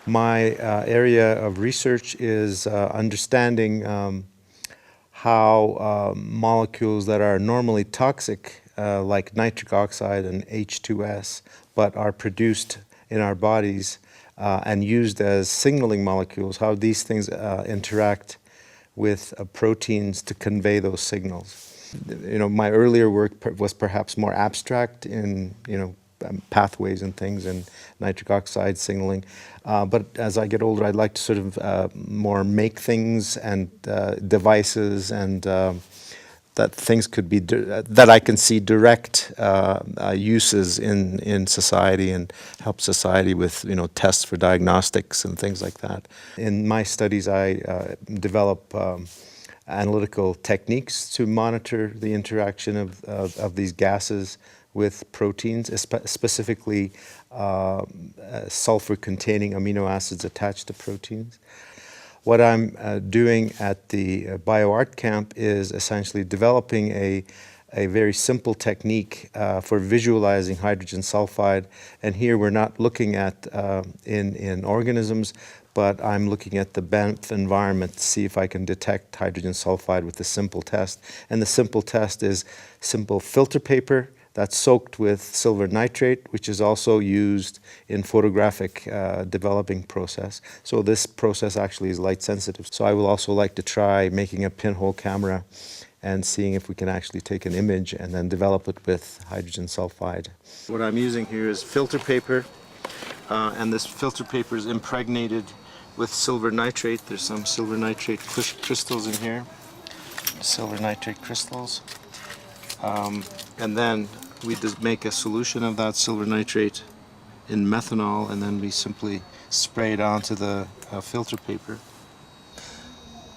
My area of research is understanding how molecules that are normally toxic, like nitric oxide and H2S, but are produced in our bodies and used as signaling molecules, how these things interact with proteins to convey those signals. My earlier work was perhaps more abstract in, pathways and things and nitric oxide signaling. But as I get older, I'd like to sort of more make things and devices and that things could be, that I can see direct uses in society and help society with, tests for diagnostics and things like that. In my studies, I develop analytical techniques to monitor the interaction of these gases with proteins, specifically sulfur-containing amino acids attached to proteins. What I'm doing at the BioArt camp is essentially developing a very simple technique for visualizing hydrogen sulfide. And here we're not looking at in organisms, but I'm looking at the Banff environment to see if I can detect hydrogen sulfide with a simple test. And the simple test is simple filter paper that's soaked with silver nitrate, which is also used in photographic developing process. So this process actually is light sensitive. So I will also like to try making a pinhole camera and seeing if we can actually take an image and then develop it with hydrogen sulfide. What I'm using here is filter paper, and this filter paper is impregnated with silver nitrate. There's some silver nitrate crystals in here, silver nitrate crystals. And then we just make a solution of that silver nitrate in methanol, and then we simply spray it onto the filter paper.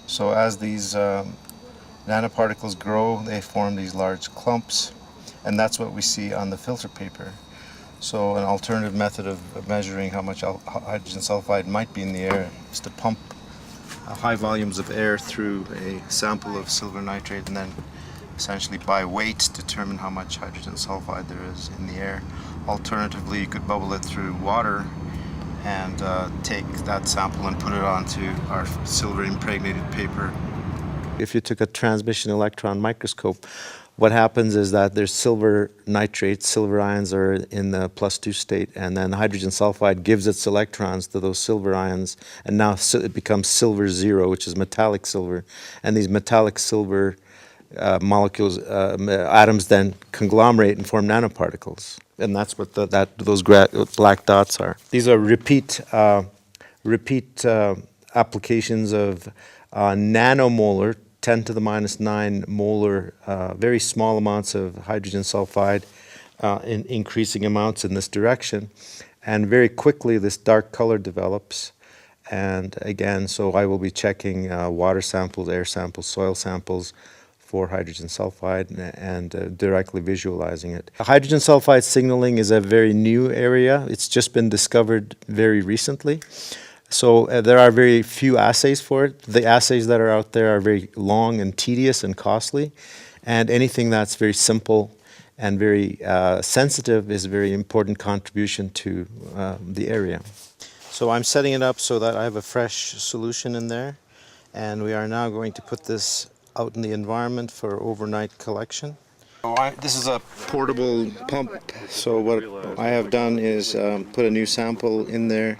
So as these nanoparticles grow, they form these large clumps, and that's what we see on the filter paper. So an alternative method of measuring how much hydrogen sulfide might be in the air is to pump high volumes of air through a sample of silver nitrate and then essentially by weight determine how much hydrogen sulfide there is in the air. Alternatively, you could bubble it through water and take that sample and put it onto our silver impregnated paper. If you took a transmission electron microscope, what happens is that there's silver nitrate, silver ions are in the +2 state, and then hydrogen sulfide gives its electrons to those silver ions, and now it becomes silver zero, which is metallic silver. And these metallic silver molecules, atoms then conglomerate and form nanoparticles. And that's what those black dots are. These are repeat applications of nanomolar, 10 to the -9 molar, very small amounts of hydrogen sulfide in increasing amounts in this direction. And very quickly this dark color develops. And again, so I will be checking water samples, air samples, soil samples for hydrogen sulfide and directly visualizing it. Hydrogen sulfide signaling is a very new area. It's just been discovered very recently. So there are very few assays for it. The assays that are out there are very long and tedious and costly. And anything that's very simple and very sensitive is a very important contribution to the area. So I'm setting it up so that I have a fresh solution in there. And we are now going to put this out in the environment for overnight collection. This is a portable pump, so what I have done is put a new sample in there.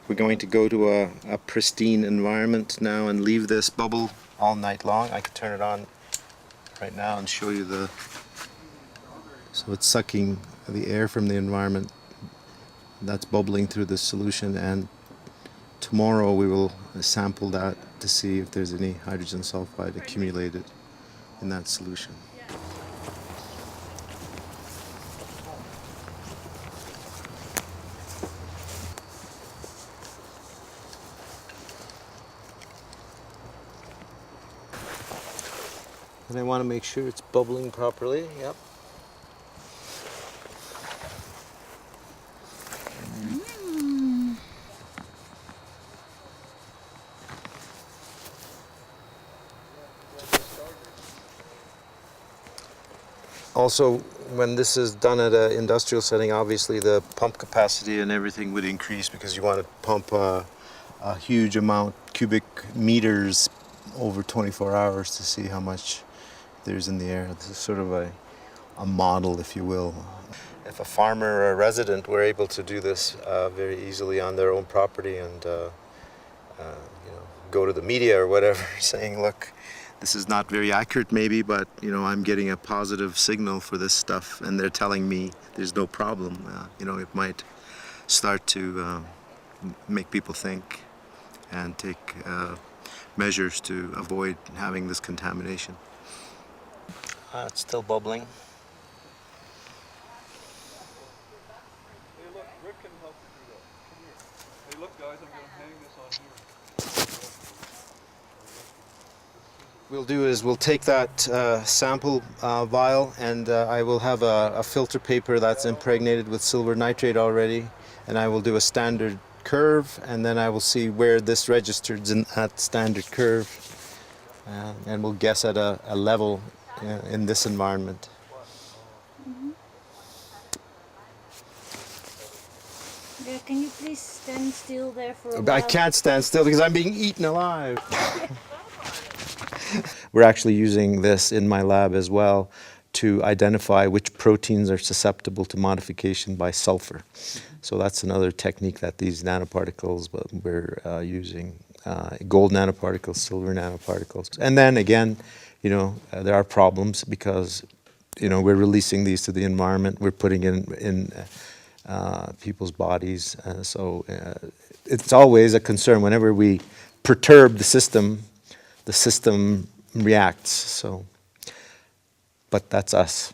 We're going to go to a pristine environment now and leave this bubble all night long. I could turn it on right now and show you so it's sucking the air from the environment that's bubbling through the solution, and tomorrow we will sample that to see if there's any hydrogen sulfide accumulated in that solution. And I want to make sure it's bubbling properly. Yep. Also, when this is done at an industrial setting, obviously the pump capacity and everything would increase because you want to pump a huge amount, cubic meters over 24 hours to see how much there's in the air. This is sort of a model, if you will. If a farmer or a resident were able to do this very easily on their own property and go to the media or whatever saying, look, this is not very accurate maybe, but I'm getting a positive signal for this stuff and they're telling me there's no problem, it might start to make people think and take measures to avoid having this contamination. It's still bubbling. Hey, look, Rick can help you do that. Come here. Hey, look, guys, I'm going to hang this on here. We'll do is we'll take that sample vial and I will have a filter paper that's impregnated with silver nitrate already, and I will do a standard curve, and then I will see where this registers in that standard curve, and we'll guess at a level in this environment. Yeah, can you please stand still there for a while? I can't stand still because I'm being eaten alive. We're actually using this in my lab as well to identify which proteins are susceptible to modification by sulfur. So that's another technique that these nanoparticles we're using. Gold nanoparticles, silver nanoparticles. And then again, there are problems because, we're releasing these to the environment. We're putting in people's bodies. So it's always a concern whenever we perturb the system reacts. So, but that's us.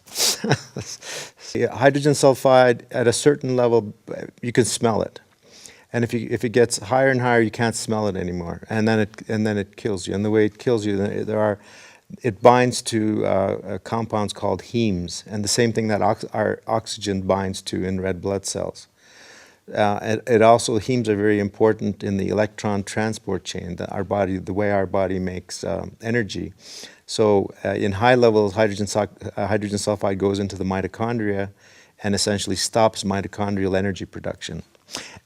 Yeah, hydrogen sulfide at a certain level, you can smell it, and if it gets higher and higher, you can't smell it anymore, and then it kills you. And the way it kills you, it binds to compounds called hemes, and the same thing that our oxygen binds to in red blood cells. It also, hemes are very important in the electron transport chain, the way our body makes energy. So in high levels, hydrogen sulfide goes into the mitochondria and essentially stops mitochondrial energy production.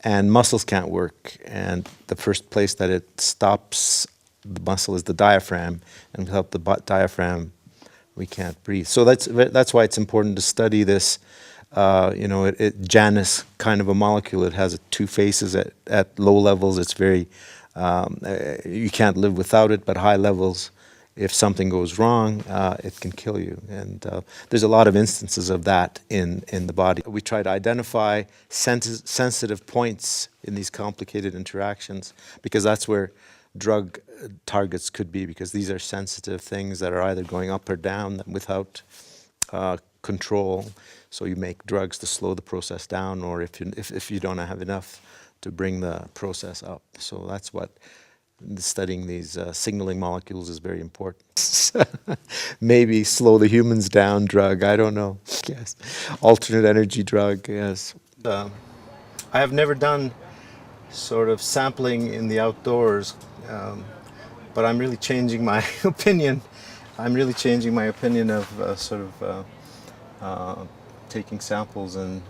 And muscles can't work, and the first place that it stops the muscle is the diaphragm, and without the diaphragm, we can't breathe. So that's why it's important to study this. Janus kind of a molecule. It has two faces. At low levels, it's very, you can't live without it, but high levels, if something goes wrong, it can kill you. And there's a lot of instances of that in the body. We try to identify sensitive points in these complicated interactions, because that's where drug targets could be, because these are sensitive things that are either going up or down without control. So you make drugs to slow the process down, or if you don't have enough, to bring the process up. So that's what studying these signaling molecules is very important. Maybe slow the humans down drug, I don't know. Yes, alternate energy drug, yes. I have never done sort of sampling in the outdoors, but I'm really changing my opinion. I'm really changing my opinion of taking samples and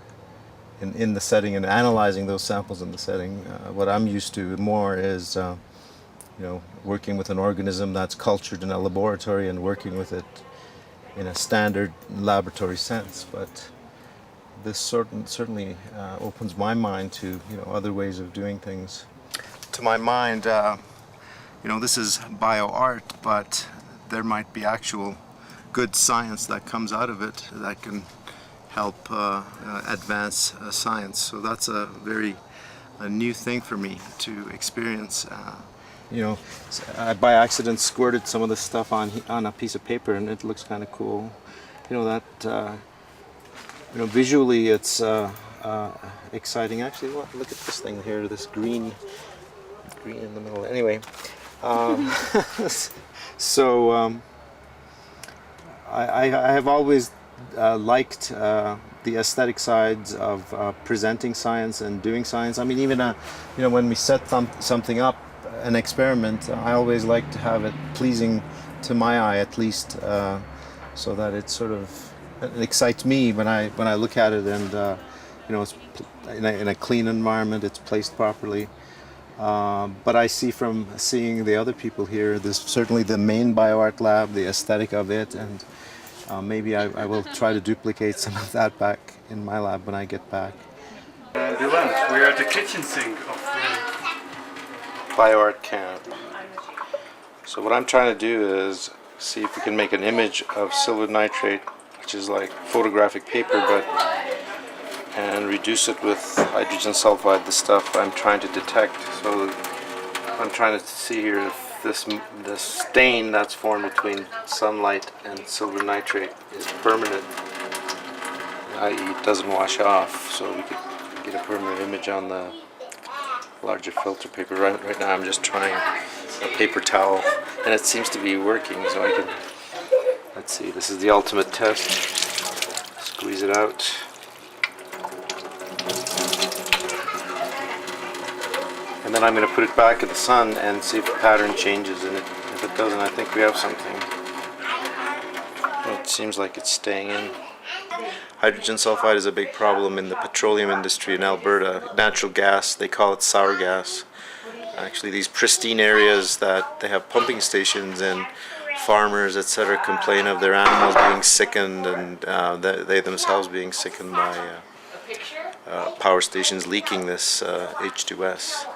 in the setting and analyzing those samples in the setting. What I'm used to more is working with an organism that's cultured in a laboratory and working with it in a standard laboratory sense. But this certainly opens my mind to other ways of doing things. To my mind, this is bioart, but there might be actual good science that comes out of it that can help advance science. So that's a very new thing for me to experience. I by accident squirted some of this stuff on a piece of paper, and it looks kind of cool. Visually it's exciting. Actually, look at this thing here, this green in the middle. Anyway, so I have always liked the aesthetic sides of presenting science and doing science. I mean, even when we set something up, an experiment, I always like to have it pleasing to my eye, at least, so that it excites me when I look at it, and it's in a clean environment, it's placed properly. But I see from seeing the other people here, this certainly the main BioArt lab, the aesthetic of it, and maybe I will try to duplicate some of that back in my lab when I get back. Bulent, we're at the kitchen sink of the BioArt camp. So what I'm trying to do is see if we can make an image of silver nitrate, which is like photographic paper, but and reduce it with hydrogen sulfide, the stuff I'm trying to detect. So I'm trying to see here if this stain that's formed between sunlight and silver nitrate is permanent, i.e. it doesn't wash off, so we could get a permanent image on the larger filter paper. Right now I'm just trying a paper towel, and it seems to be working, so I can, let's see, this is the ultimate test. Squeeze it out. And then I'm going to put it back in the sun and see if the pattern changes in it. If it doesn't, I think we have something. Well, it seems like it's staying in. Hydrogen sulfide is a big problem in the petroleum industry in Alberta. Natural gas, they call it sour gas. Actually, these pristine areas that they have pumping stations and farmers, etc., complain of their animals being sickened and they themselves being sickened by power stations leaking this H2S.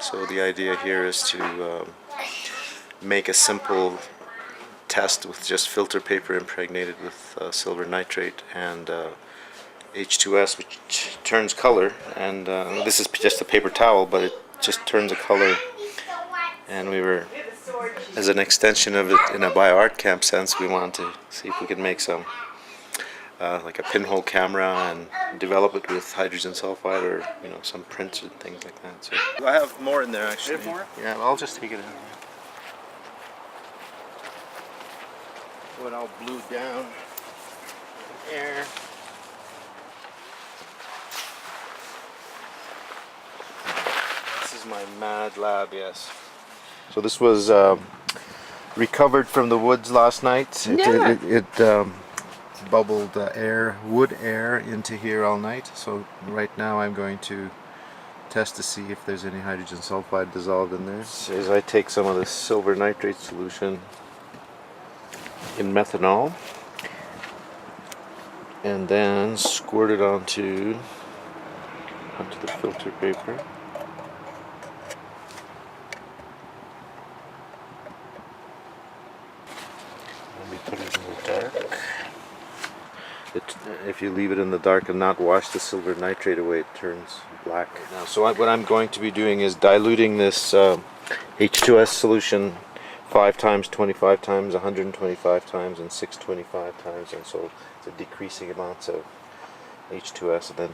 So the idea here is to make a simple test with just filter paper impregnated with silver nitrate and H2S, which turns color, and this is just a paper towel, but it just turns a color. And we were, as an extension of it in a BioArt camp sense, we wanted to see if we could make some like a pinhole camera and develop it with hydrogen sulfide, or some prints and things like that. So I have more in there actually. You have more? Yeah, I'll just take it in. What I'll glue down air. This is my mad lab, yes. So this was recovered from the woods last night. It bubbled wood air into here all night. So right now I'm going to test to see if there's any hydrogen sulfide dissolved in there. As I take some of this silver nitrate solution in methanol and then squirt it onto the filter paper. Let me put it in the dark. If you leave it in the dark and not wash the silver nitrate away, it turns black. Now, so what I'm going to be doing is diluting this H2S solution 5 times, 25 times, 125 times, and 625 times, and so it's a decreasing amounts of H2S, and then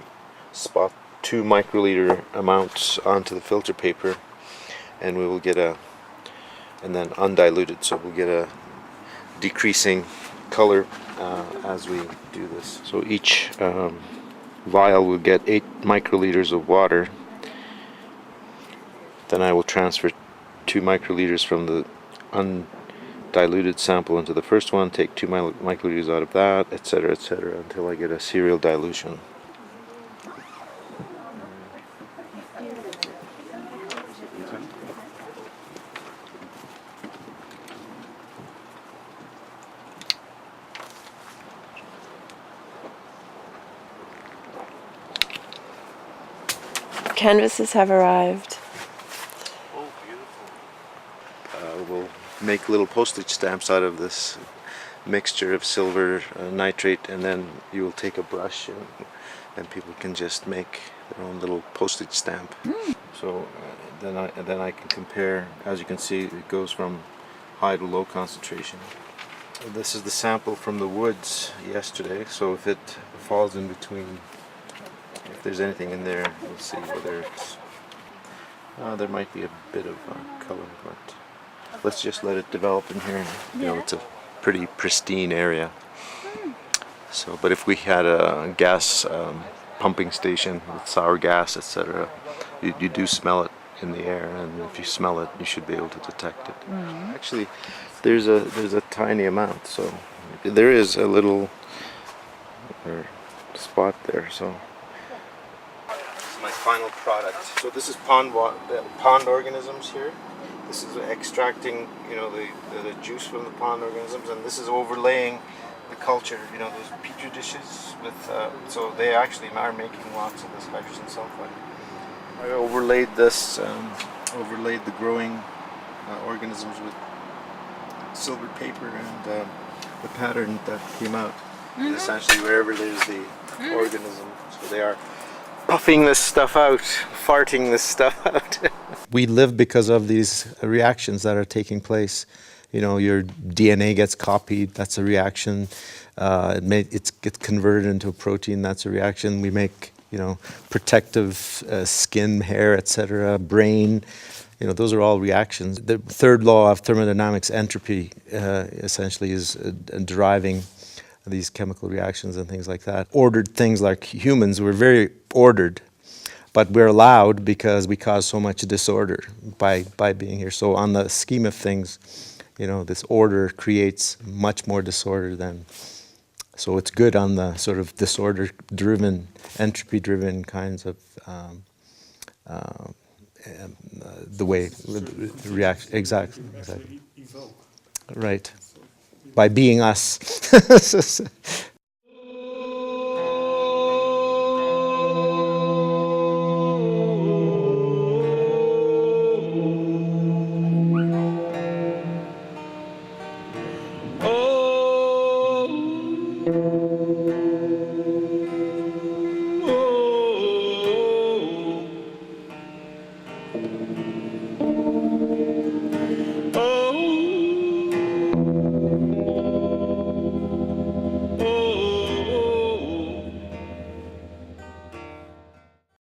spot 2 microliter amounts onto the filter paper, and we will get and then undiluted, so we'll get a decreasing color as we do this. So each vial will get 8 microliters of water. Then I will transfer 2 microliters from the undiluted sample into the first one, take 2 microliters out of that, etc., until I get a serial dilution. Canvases have arrived. Oh, beautiful. We'll make little postage stamps out of this mixture of silver nitrate, and then you will take a brush and people can just make their own little postage stamp. So then I can compare. As you can see, it goes from high to low concentration. This is the sample from the woods yesterday, so if it falls in between, if there's anything in there, we'll see whether it's there might be a bit of color, but let's just let it develop in here. It's a pretty pristine area. So, but if we had a gas pumping station with sour gas, etc., you do smell it in the air, and if you smell it, you should be able to detect it. Actually, there's a tiny amount, so there is a little spot there. So this is my final product. So this is pond organisms here. This is extracting, you know, the juice from the pond organisms, and this is overlaying the culture, you know, those petri dishes with, so they actually are making lots of this hydrogen sulfide. I overlaid this, overlaid the growing organisms with silver paper, and the pattern that came out is essentially wherever there's the organism, so they are puffing this stuff out, farting this stuff out. We live because of these reactions that are taking place. You know, your DNA gets copied, that's a reaction. It gets converted into a protein, that's a reaction. We make, you know, protective skin, hair, etc., brain. You know, those are all reactions. The third law of thermodynamics, entropy, essentially is deriving these chemical reactions and things like that. Ordered things like humans, we're very ordered, but we're allowed because we cause so much disorder by being here. So on the scheme of things, you know, this order creates much more disorder than, so it's good on the sort of disorder-driven, entropy-driven kinds of the way react. Exactly. Right. By being us. Oh.